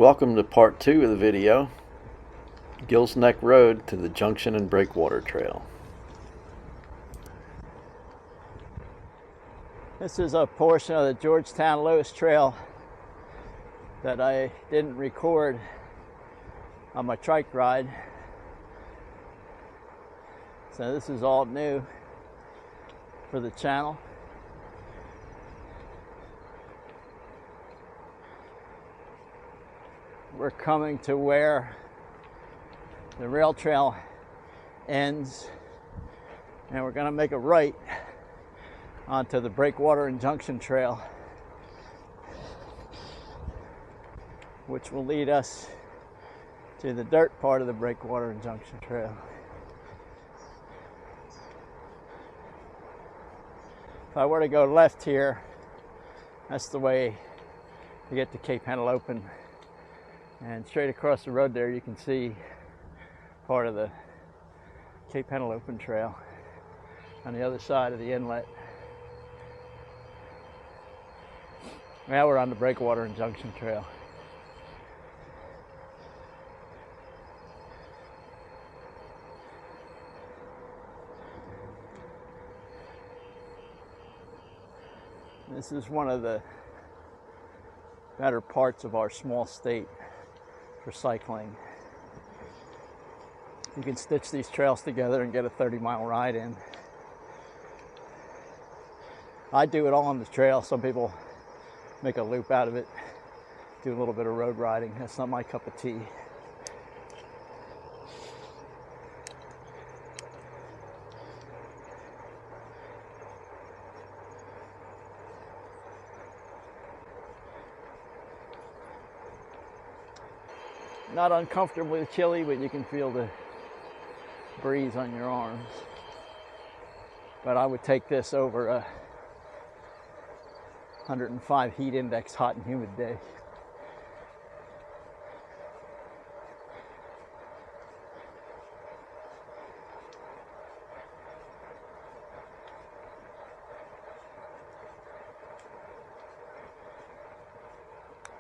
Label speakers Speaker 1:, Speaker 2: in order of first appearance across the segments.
Speaker 1: Welcome to part 2 of the video, Gills Neck Road to the Junction and Breakwater Trail.
Speaker 2: This is a portion of the Georgetown Lewes Trail that I didn't record on my trike ride. So this is all new for the channel. We're coming to where the rail trail ends, and we're going to make a right onto the Breakwater and Junction Trail, which will lead us to the dirt part of the Breakwater and Junction Trail. If I were to go left here, that's the way to get to Cape Henlopen. And straight across the road there, you can see part of the Cape Henlopen Trail on the other side of the inlet. Now we're on the Breakwater and Junction Trail. This is one of the better parts of our small state for cycling. You can stitch these trails together and get a 30-mile ride in. I do it all on the trail. Some people make a loop out of it, do a little bit of road riding. That's not my cup of tea. Not uncomfortably chilly, but you can feel the breeze on your arms. But I would take this over a 105 heat index hot and humid day.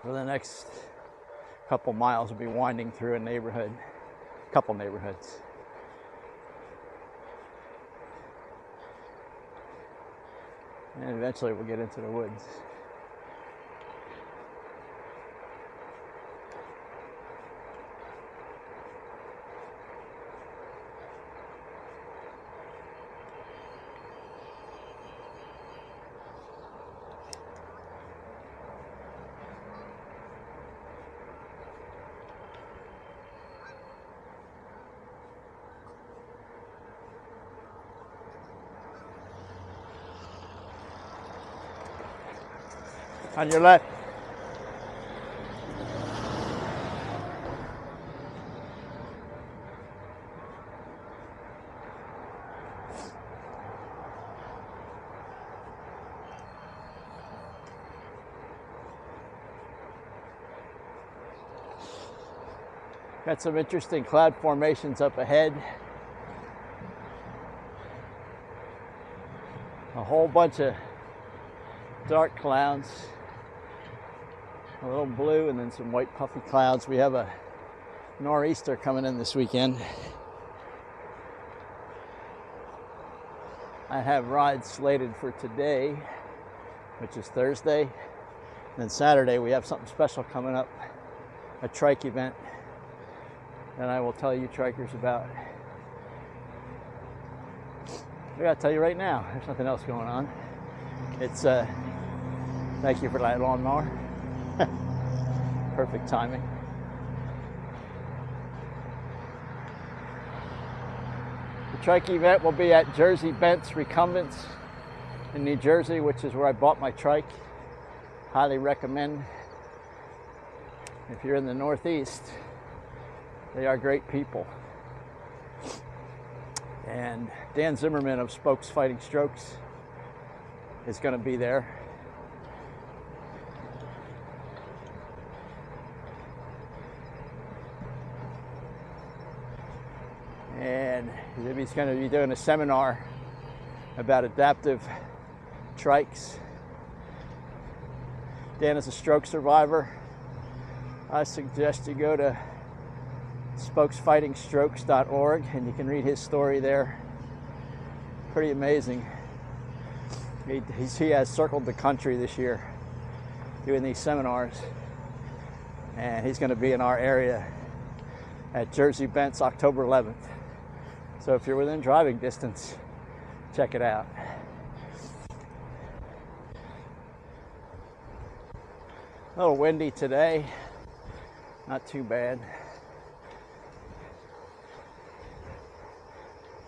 Speaker 2: For the next couple miles, we'll be winding through a couple neighborhoods. And eventually we'll get into the woods. On your left. Got some interesting cloud formations up ahead. A whole bunch of dark clouds. A little blue and then some white puffy clouds. We have a nor'easter coming in this weekend. I have rides slated for today, which is Thursday. And then Saturday we have something special coming up, a trike event that I will tell you trikers about. I gotta tell you right now, there's nothing else going on. It's thank you for that lawnmower. Perfect timing. The trike event will be at Jersey Bent's Recumbents in New Jersey, which is where I bought my trike. Highly recommend. If you're in the Northeast, they are great people. And Dan Zimmerman of Spokes Fighting Strokes is going to be there. And he's going to be doing a seminar about adaptive trikes. Dan is a stroke survivor, I suggest you go to spokesfightingstrokes.org and you can read his story there. Pretty amazing. He has circled the country this year doing these seminars, and he's going to be in our area at Jersey Bent's October 11th. So if you're within driving distance, check it out. A little windy today, not too bad.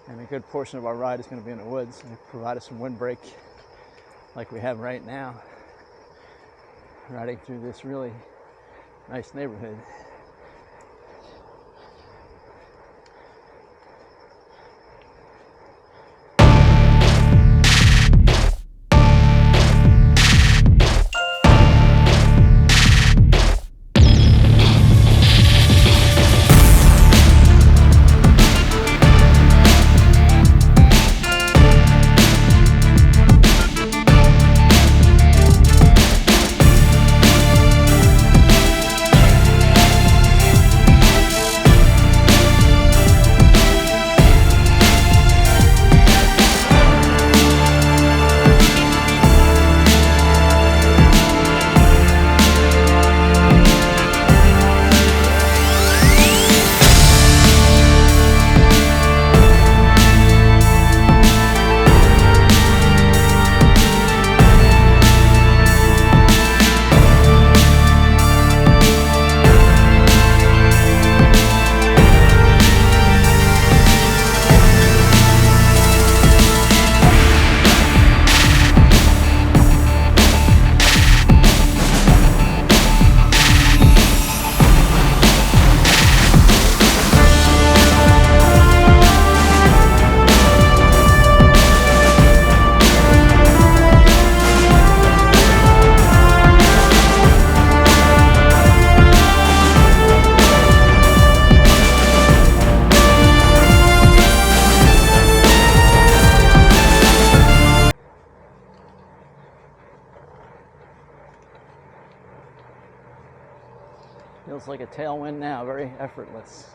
Speaker 2: And a good portion of our ride is going to be in the woods. They provide us some windbreak like we have right now, riding through this really nice neighborhood. Feels like a tailwind now, very effortless.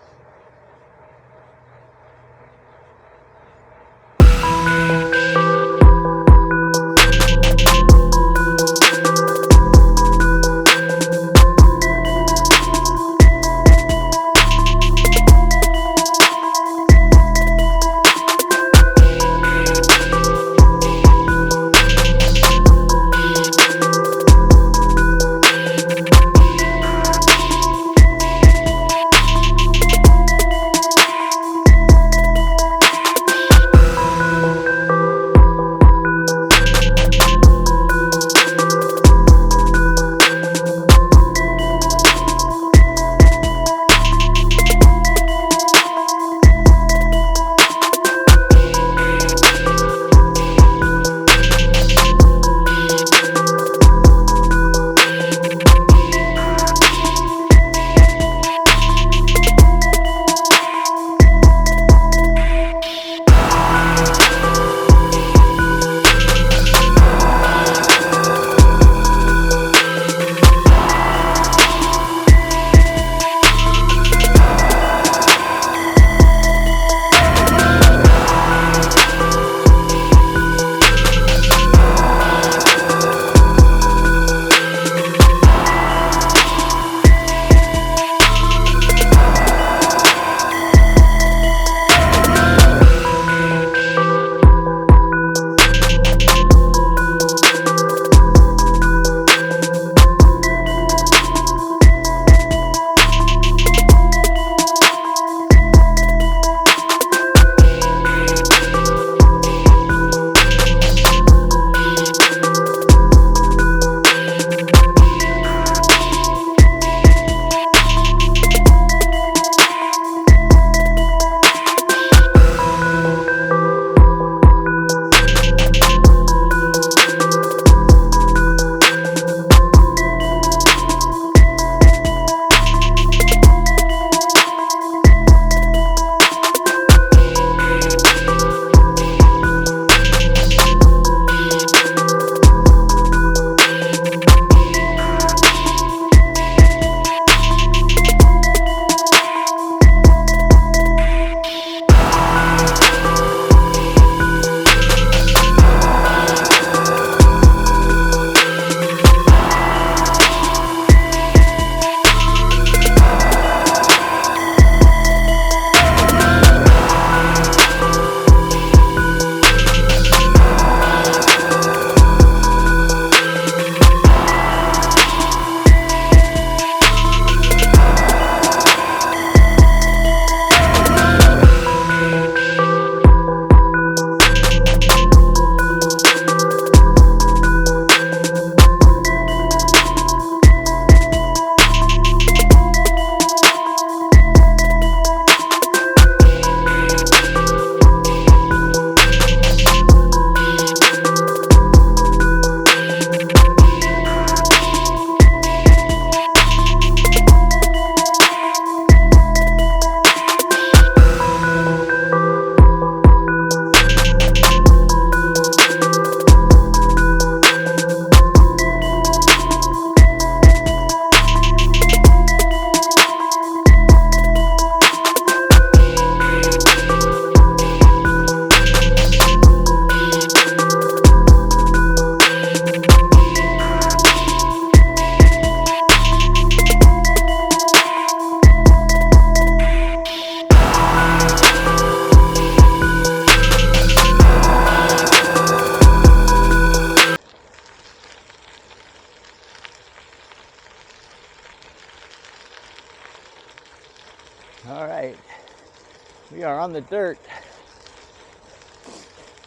Speaker 2: are on the dirt.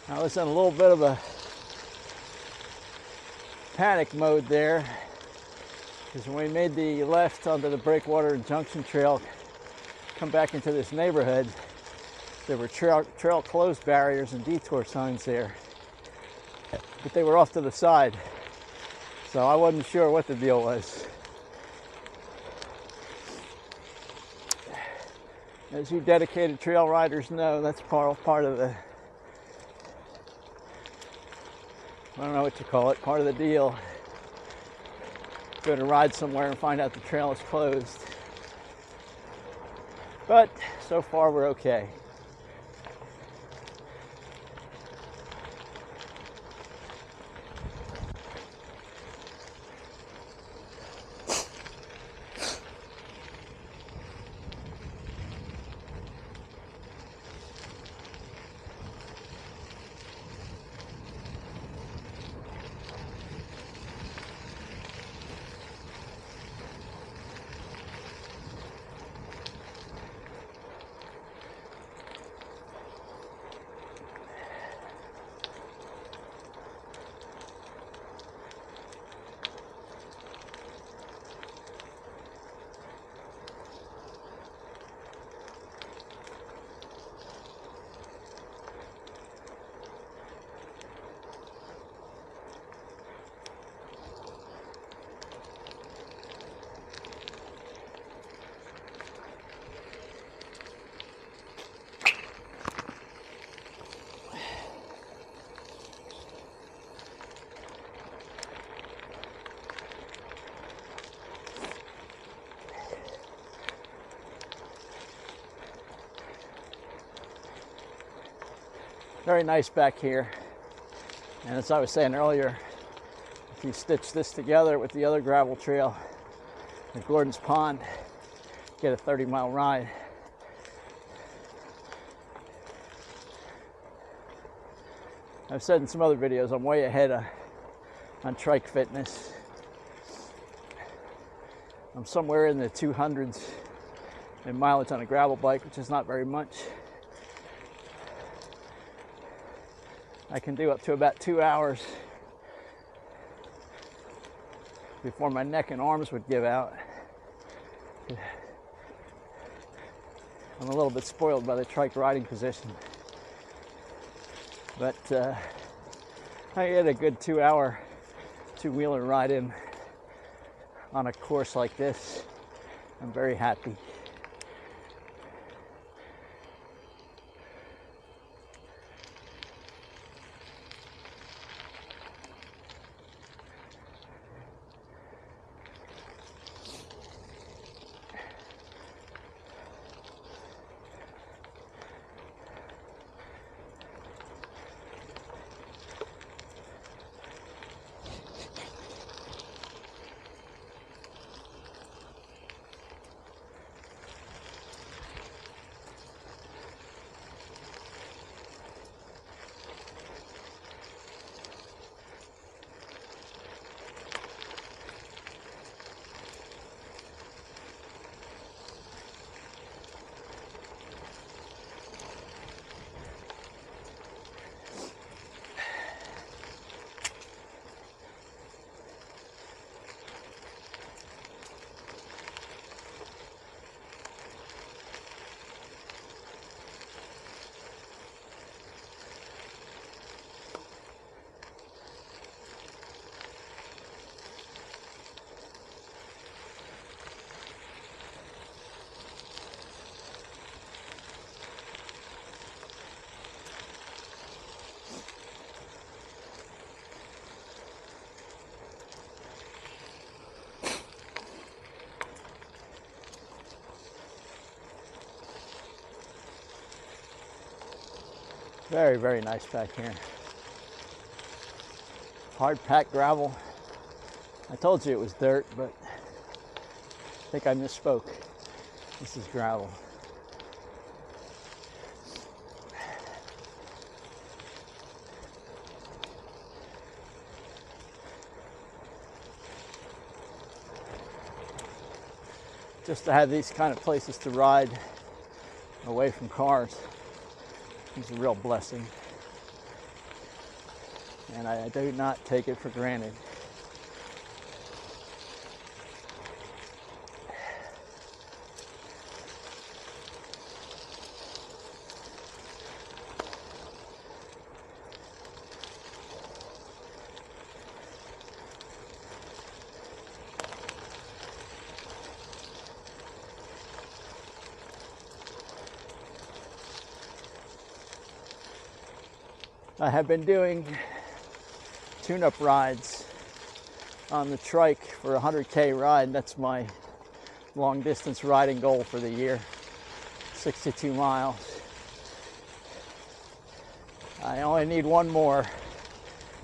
Speaker 2: I was in a little bit of a panic mode there, because when we made the left onto the Breakwater Junction Trail, come back into this neighborhood, there were trail closed barriers and detour signs there, but they were off to the side, so I wasn't sure what the deal was. As you dedicated trail riders know, that's part of the, I don't know what you call it, part of the deal. Go to ride somewhere and find out the trail is closed. But so far we're okay. Very nice back here, and as I was saying earlier, if you stitch this together with the other gravel trail at Gordon's Pond, get a 30-mile ride. I've said in some other videos I'm way ahead on trike fitness. I'm somewhere in the 200s in mileage on a gravel bike, which is not very much. I can do up to about 2 hours before my neck and arms would give out. I'm a little bit spoiled by the trike riding position, but I get a good 2 hour two-wheeler ride in on a course like this. I'm very happy. Very, very nice back here. Hard packed gravel. I told you it was dirt, but I think I misspoke. This is gravel. Just to have these kind of places to ride away from cars is a real blessing. And I do not take it for granted. I have been doing tune-up rides on the trike for a 100K ride. That's my long distance riding goal for the year, 62 miles. I only need one more.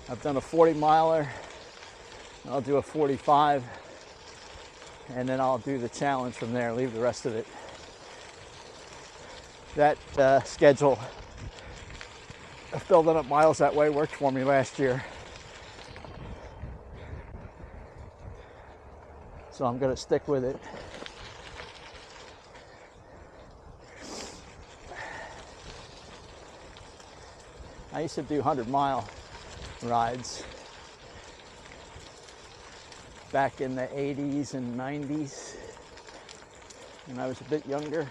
Speaker 2: I've done a 40 miler, I'll do a 45, and then I'll do the challenge from there, leave the rest of it. That schedule of building up miles that way worked for me last year. So I'm going to stick with it. I used to do 100-mile rides back in the 80s and 90s when I was a bit younger.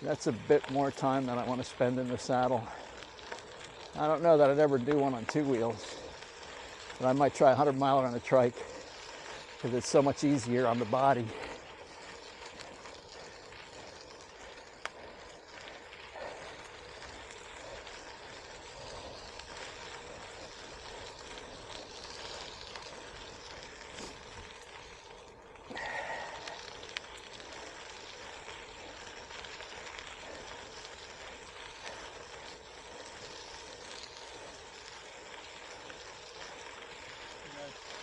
Speaker 2: That's a bit more time than I want to spend in the saddle. I don't know that I'd ever do one on two wheels, but I might try a 100-miler on a trike because it's so much easier on the body.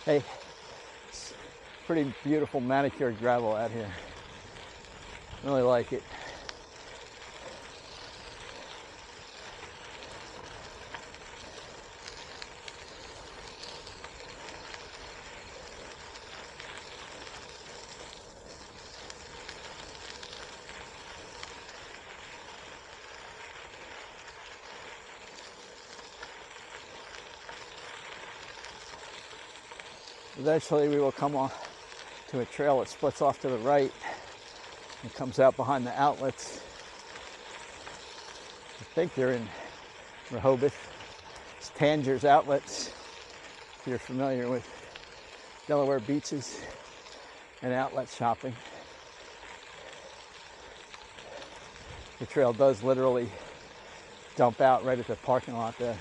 Speaker 2: Hey, it's pretty beautiful manicured gravel out here. Really like it. Eventually we will come on to a trail that splits off to the right and comes out behind the outlets. I think they're in Rehoboth. It's Tanger's Outlets, if you're familiar with Delaware beaches and outlet shopping. The trail does literally dump out right at the parking lot there.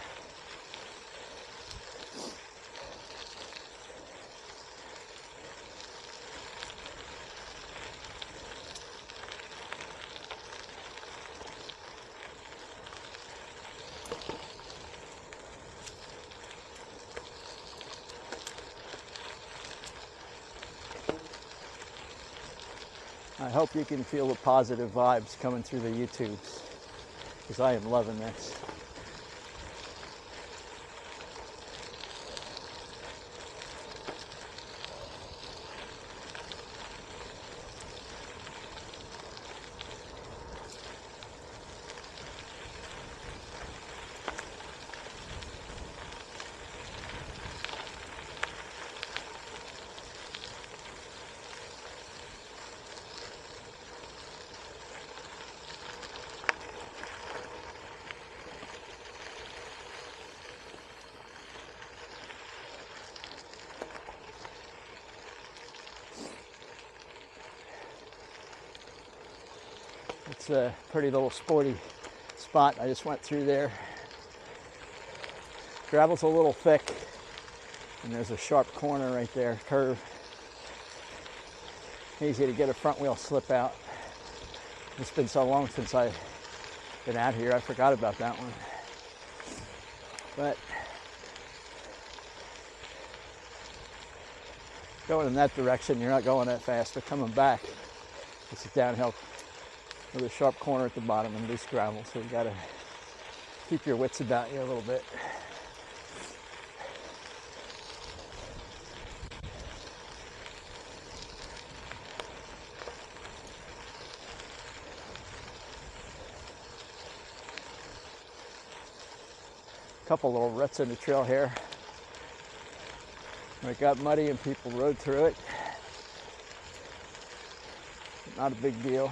Speaker 2: I hope you can feel the positive vibes coming through the YouTubes, because I am loving this. It's a pretty little sporty spot. I just went through there. Gravel's a little thick, and there's a sharp corner right there, curve. Easy to get a front wheel slip out. It's been so long since I've been out here, I forgot about that one. But going in that direction, you're not going that fast, but coming back, it's a downhill with a sharp corner at the bottom and loose gravel, so you gotta keep your wits about you a little bit. A couple little ruts in the trail here. It got muddy and people rode through it. Not a big deal.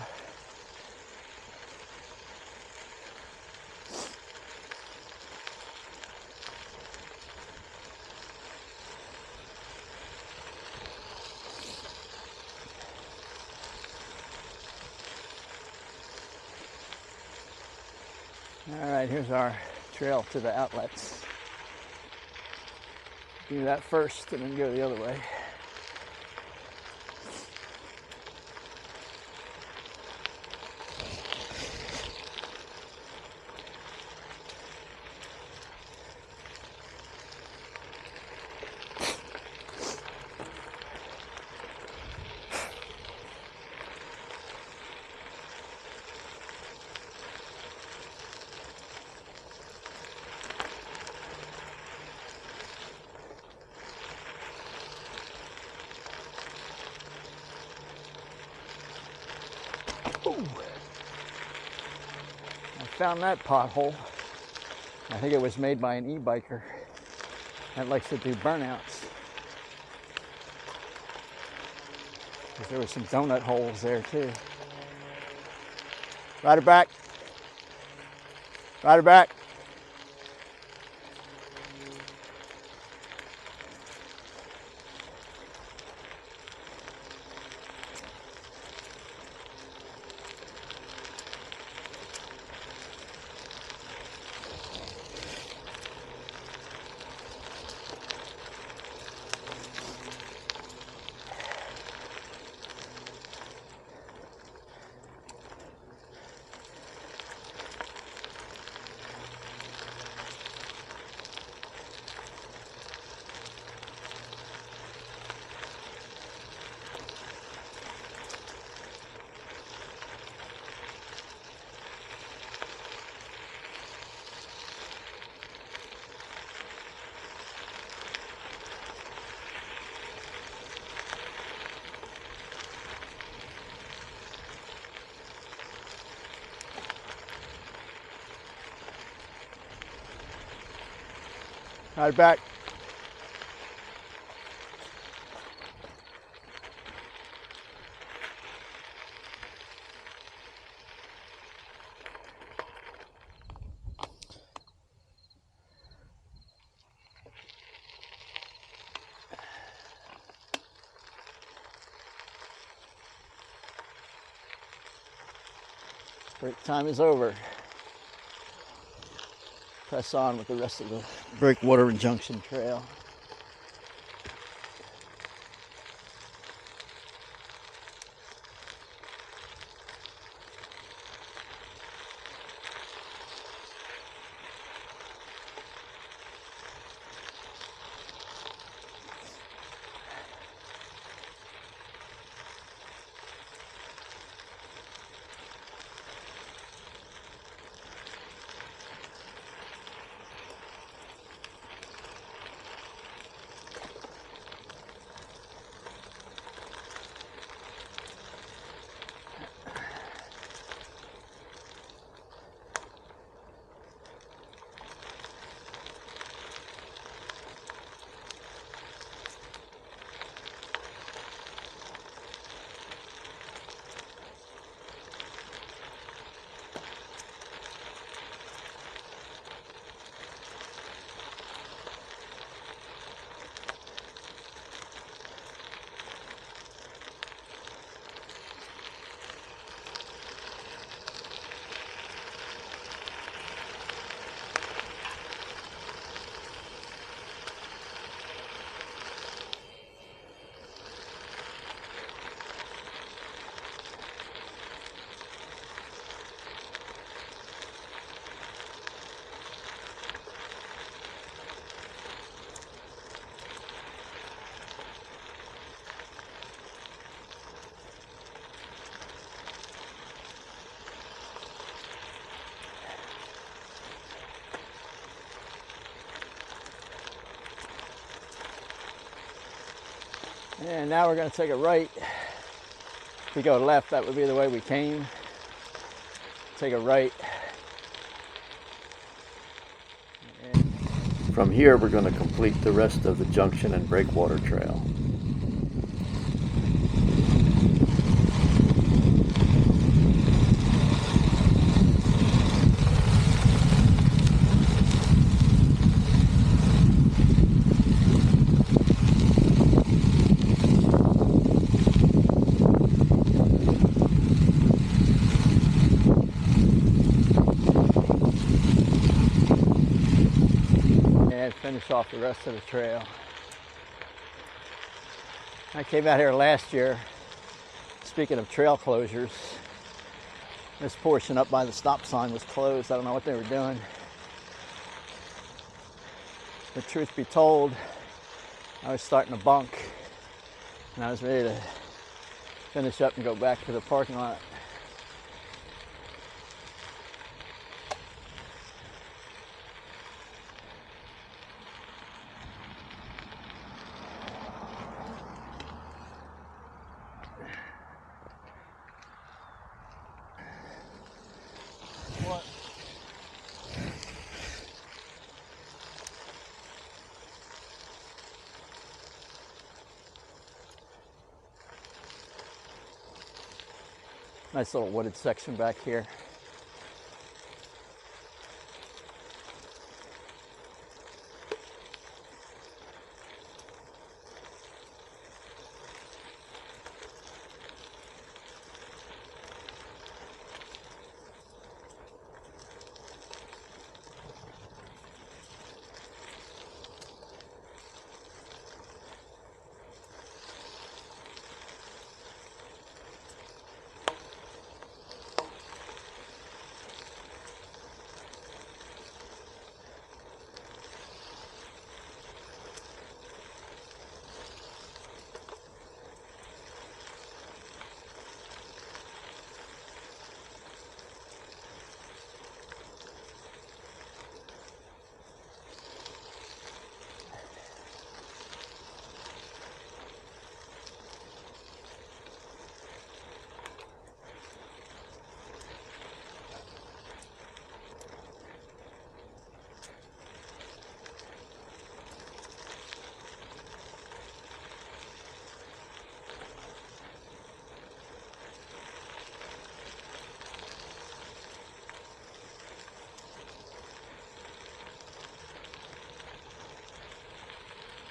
Speaker 2: All right, here's our trail to the outlets. Do that first and then go the other way. Ooh. I found that pothole. I think it was made by an e-biker that likes to do burnouts. Because there were some donut holes there too. Ride her back. Ride her back. Ride it back. Break time is over. Press on with the rest of the Breakwater and Junction Trail. And now we're going to take a right. If we go left, that would be the way we came. Take a right. And
Speaker 1: From here, we're going to complete the rest of the Junction and Breakwater Trail.
Speaker 2: And finish off the rest of the trail. I came out here last year. Speaking of trail closures, this portion up by the stop sign was closed. I don't know what they were doing. But truth be told, I was starting to bunk and I was ready to finish up and go back to the parking lot. Nice little wooded section back here.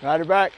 Speaker 2: Rider back.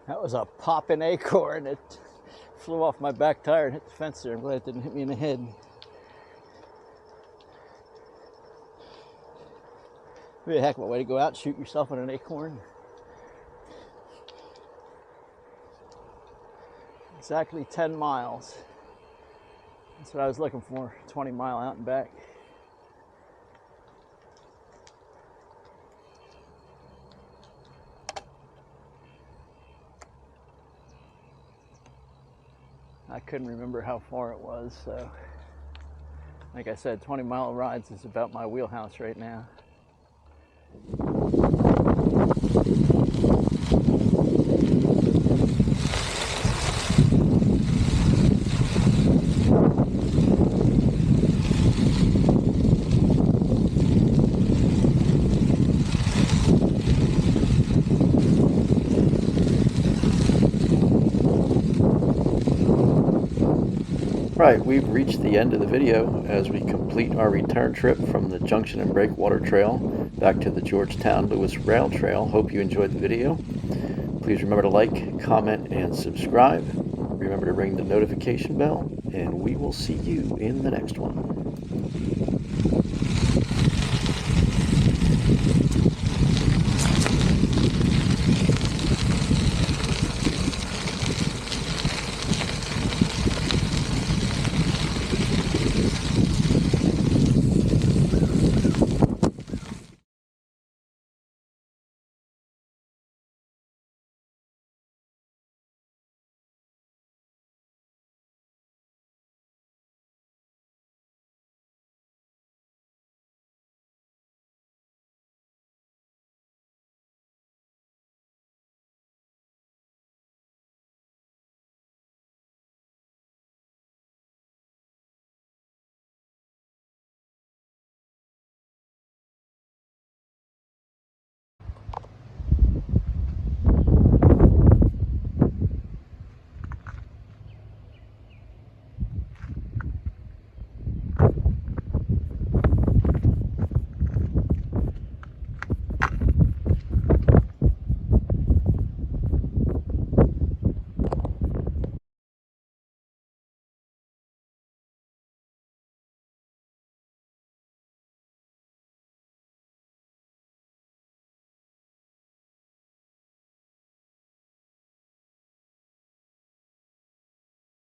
Speaker 2: That was a popping acorn. It flew off my back tire and hit the fence there. I'm glad it didn't hit me in the head. It'd be a heck of a way to go out and shoot yourself at an acorn. Exactly 10 miles. That's what I was looking for, 20-mile out and back. I couldn't remember how far it was, so like I said, 20-mile rides is about my wheelhouse right now.
Speaker 1: Right, we've reached the end of the video as we complete our return trip from the Junction and Breakwater Trail back to the Georgetown Lewes Rail Trail. Hope you enjoyed the video. Please remember to like, comment, and subscribe. Remember to ring the notification bell, and we will see you in the next one.